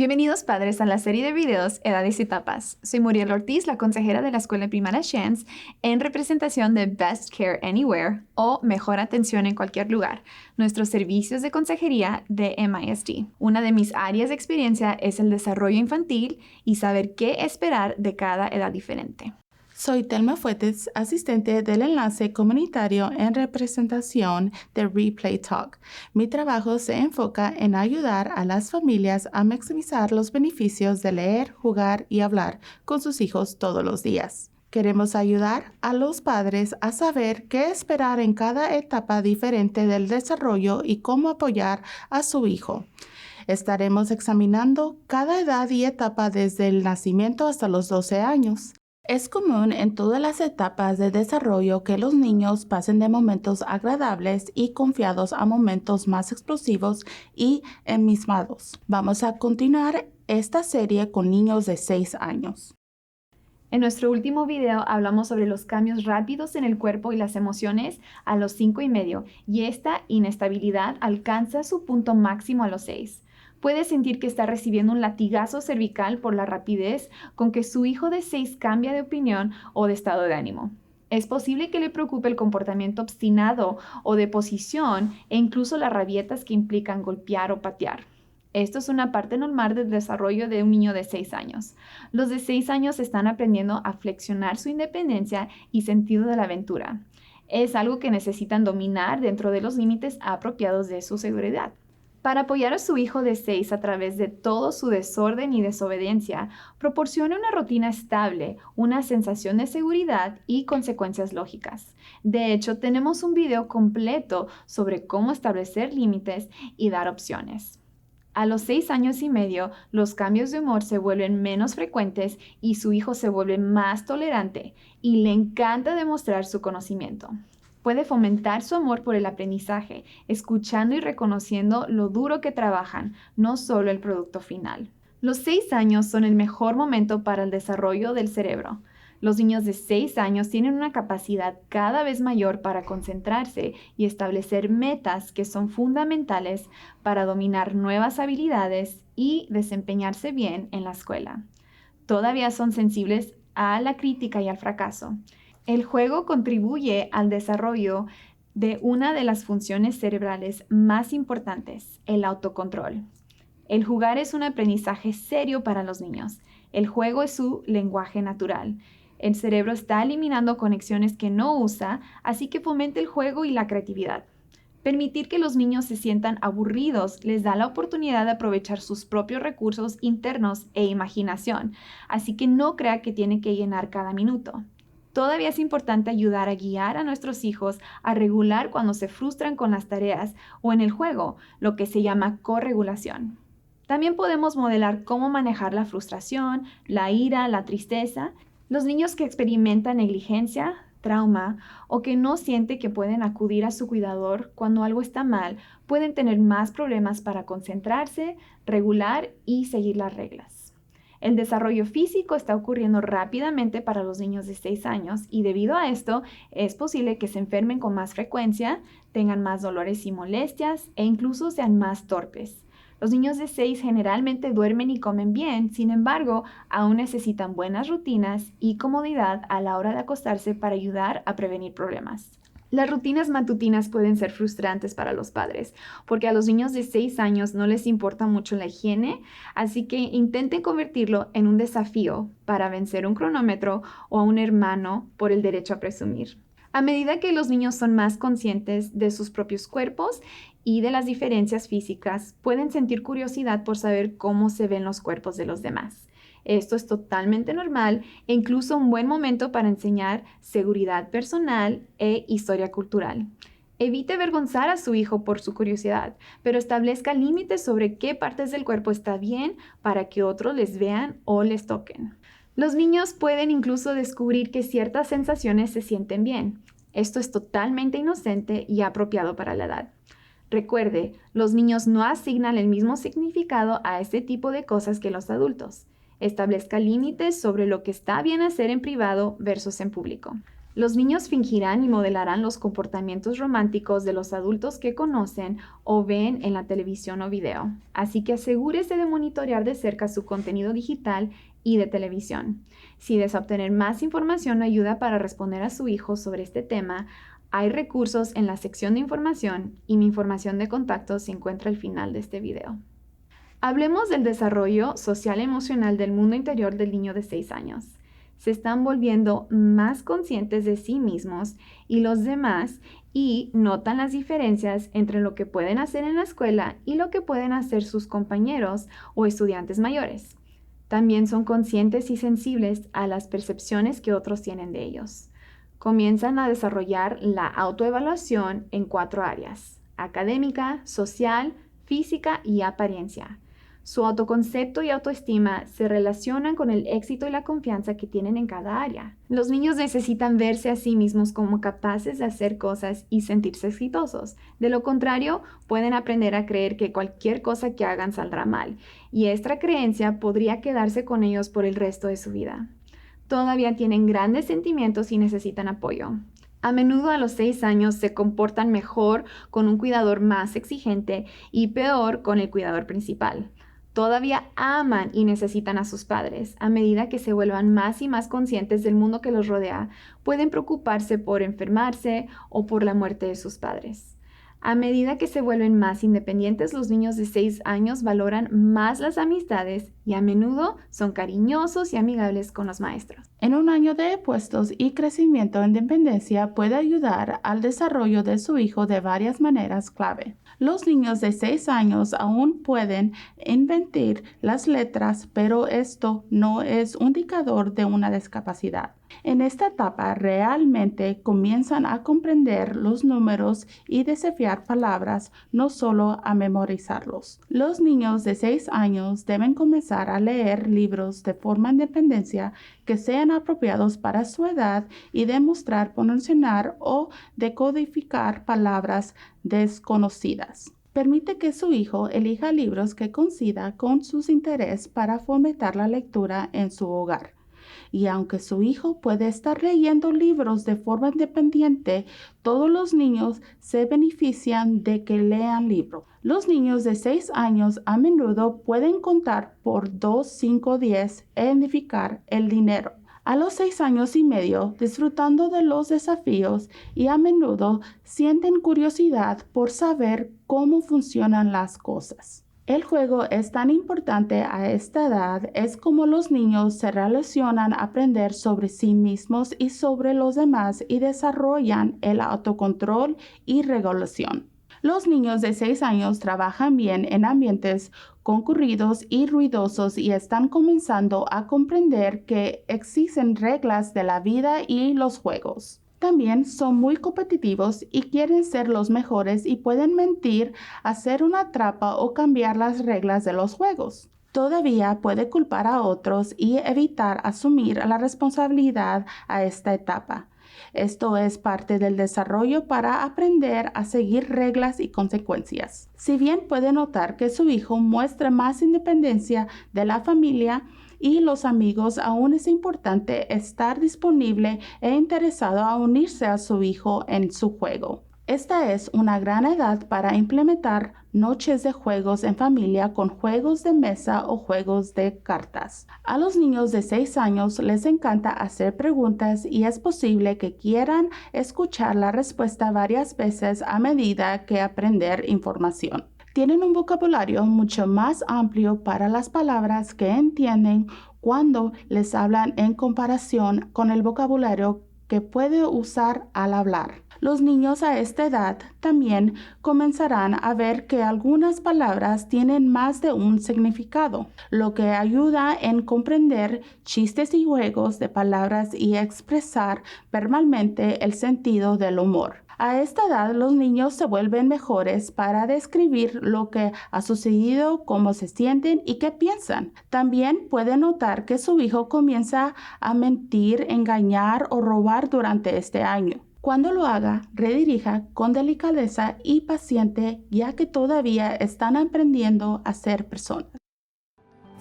Bienvenidos padres a la serie de videos Edades y Etapas. Soy Muriel Ortiz, la consejera de la Escuela Primaria Shands, en representación de Best Care Anywhere o Mejor Atención en Cualquier Lugar, nuestros servicios de consejería de MISD. Una de mis áreas de experiencia es el desarrollo infantil y saber qué esperar de cada edad diferente. Soy Telma Fuentes, asistente del enlace comunitario en representación de Replay Talk. Mi trabajo se enfoca en ayudar a las familias a maximizar los beneficios de leer, jugar y hablar con sus hijos todos los días. Queremos ayudar a los padres a saber qué esperar en cada etapa diferente del desarrollo y cómo apoyar a su hijo. Estaremos examinando cada edad y etapa desde el nacimiento hasta los 12 años. Es común en todas las etapas de desarrollo que los niños pasen de momentos agradables y confiados a momentos más explosivos y enmismados. Vamos a continuar esta serie con niños de 6 años. En nuestro último video hablamos sobre los cambios rápidos en el cuerpo y las emociones a los 5 y medio, y esta inestabilidad alcanza su punto máximo a los 6. Puede sentir que está recibiendo un latigazo cervical por la rapidez con que su hijo de 6 cambia de opinión o de estado de ánimo. Es posible que le preocupe el comportamiento obstinado o de posición e incluso las rabietas que implican golpear o patear. Esto es una parte normal del desarrollo de un niño de 6 años. Los de 6 años están aprendiendo a flexionar su independencia y sentido de la aventura. Es algo que necesitan dominar dentro de los límites apropiados de su seguridad. Para apoyar a su hijo de 6 a través de todo su desorden y desobediencia, proporcione una rutina estable, una sensación de seguridad y consecuencias lógicas. De hecho, tenemos un video completo sobre cómo establecer límites y dar opciones. A los 6 años y medio, los cambios de humor se vuelven menos frecuentes y su hijo se vuelve más tolerante y le encanta demostrar su conocimiento. Puede fomentar su amor por el aprendizaje, escuchando y reconociendo lo duro que trabajan, no solo el producto final. Los 6 años son el mejor momento para el desarrollo del cerebro. Los niños de 6 años tienen una capacidad cada vez mayor para concentrarse y establecer metas que son fundamentales para dominar nuevas habilidades y desempeñarse bien en la escuela. Todavía son sensibles a la crítica y al fracaso. El juego contribuye al desarrollo de una de las funciones cerebrales más importantes, el autocontrol. El jugar es un aprendizaje serio para los niños. El juego es su lenguaje natural. El cerebro está eliminando conexiones que no usa, así que fomenta el juego y la creatividad. Permitir que los niños se sientan aburridos les da la oportunidad de aprovechar sus propios recursos internos e imaginación, así que no crea que tiene que llenar cada minuto. Todavía es importante ayudar a guiar a nuestros hijos a regular cuando se frustran con las tareas o en el juego, lo que se llama corregulación. También podemos modelar cómo manejar la frustración, la ira, la tristeza. Los niños que experimentan negligencia, trauma o que no sienten que pueden acudir a su cuidador cuando algo está mal, pueden tener más problemas para concentrarse, regular y seguir las reglas. El desarrollo físico está ocurriendo rápidamente para los niños de 6 años y debido a esto es posible que se enfermen con más frecuencia, tengan más dolores y molestias e incluso sean más torpes. Los niños de 6 generalmente duermen y comen bien, sin embargo, aún necesitan buenas rutinas y comodidad a la hora de acostarse para ayudar a prevenir problemas. Las rutinas matutinas pueden ser frustrantes para los padres, porque a los niños de 6 años no les importa mucho la higiene, así que intenten convertirlo en un desafío para vencer un cronómetro o a un hermano por el derecho a presumir. A medida que los niños son más conscientes de sus propios cuerpos y de las diferencias físicas, pueden sentir curiosidad por saber cómo se ven los cuerpos de los demás. Esto es totalmente normal e incluso un buen momento para enseñar seguridad personal e historia cultural. Evite avergonzar a su hijo por su curiosidad, pero establezca límites sobre qué partes del cuerpo está bien para que otros les vean o les toquen. Los niños pueden incluso descubrir que ciertas sensaciones se sienten bien. Esto es totalmente inocente y apropiado para la edad. Recuerde, los niños no asignan el mismo significado a este tipo de cosas que los adultos. Establezca límites sobre lo que está bien hacer en privado versus en público. Los niños fingirán y modelarán los comportamientos románticos de los adultos que conocen o ven en la televisión o video, así que asegúrese de monitorear de cerca su contenido digital y de televisión. Si desea obtener más información o ayuda para responder a su hijo sobre este tema, hay recursos en la sección de información y mi información de contacto se encuentra al final de este video. Hablemos del desarrollo social y emocional del mundo interior del niño de 6 años. Se están volviendo más conscientes de sí mismos y los demás y notan las diferencias entre lo que pueden hacer en la escuela y lo que pueden hacer sus compañeros o estudiantes mayores. También son conscientes y sensibles a las percepciones que otros tienen de ellos. Comienzan a desarrollar la autoevaluación en 4 áreas: académica, social, física y apariencia. Su autoconcepto y autoestima se relacionan con el éxito y la confianza que tienen en cada área. Los niños necesitan verse a sí mismos como capaces de hacer cosas y sentirse exitosos. De lo contrario, pueden aprender a creer que cualquier cosa que hagan saldrá mal, y esta creencia podría quedarse con ellos por el resto de su vida. Todavía tienen grandes sentimientos y necesitan apoyo. A menudo a los 6 años se comportan mejor con un cuidador más exigente y peor con el cuidador principal. Todavía aman y necesitan a sus padres. A medida que se vuelvan más y más conscientes del mundo que los rodea, pueden preocuparse por enfermarse o por la muerte de sus padres. A medida que se vuelven más independientes, los niños de 6 años valoran más las amistades y a menudo son cariñosos y amigables con los maestros. En un año de puestos y crecimiento en dependencia puede ayudar al desarrollo de su hijo de varias maneras clave. Los niños de 6 años aún pueden inventar las letras, pero esto no es un indicador de una discapacidad. En esta etapa realmente comienzan a comprender los números y desafiar palabras, no solo a memorizarlos. Los niños de 6 años deben comenzar a leer libros de forma independiente que sean apropiados para su edad y demostrar pronunciar o decodificar palabras desconocidas. Permite que su hijo elija libros que coincida con sus intereses para fomentar la lectura en su hogar. Y aunque su hijo puede estar leyendo libros de forma independiente, todos los niños se benefician de que lean libros. Los niños de 6 años a menudo pueden contar por 2, 5, 10 e identificar el dinero. A los 6 años y medio, disfrutando de los desafíos y a menudo sienten curiosidad por saber cómo funcionan las cosas. El juego es tan importante a esta edad, es como los niños se relacionan a aprender sobre sí mismos y sobre los demás y desarrollan el autocontrol y regulación. Los niños de 6 años trabajan bien en ambientes concurridos y ruidosos y están comenzando a comprender que existen reglas de la vida y los juegos. También son muy competitivos y quieren ser los mejores y pueden mentir, hacer una trampa o cambiar las reglas de los juegos. Todavía puede culpar a otros y evitar asumir la responsabilidad a esta etapa. Esto es parte del desarrollo para aprender a seguir reglas y consecuencias. Si bien puede notar que su hijo muestra más independencia de la familia y los amigos, aún es importante estar disponible e interesado a unirse a su hijo en su juego. Esta es una gran edad para implementar noches de juegos en familia con juegos de mesa o juegos de cartas. A los niños de 6 años les encanta hacer preguntas y es posible que quieran escuchar la respuesta varias veces a medida que aprender información. Tienen un vocabulario mucho más amplio para las palabras que entienden cuando les hablan en comparación con el vocabulario que puede usar al hablar. Los niños a esta edad también comenzarán a ver que algunas palabras tienen más de un significado, lo que ayuda en comprender chistes y juegos de palabras y expresar verbalmente el sentido del humor. A esta edad, los niños se vuelven mejores para describir lo que ha sucedido, cómo se sienten y qué piensan. También puede notar que su hijo comienza a mentir, engañar o robar durante este año. Cuando lo haga, redirija con delicadeza y paciente, ya que todavía están aprendiendo a ser personas.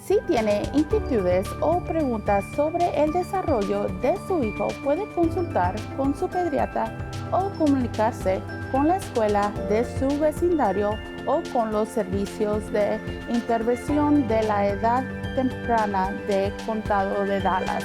Si tiene inquietudes o preguntas sobre el desarrollo de su hijo, puede consultar con su pediatra o comunicarse con la escuela de su vecindario o con los servicios de intervención de la edad temprana del Condado de Dallas.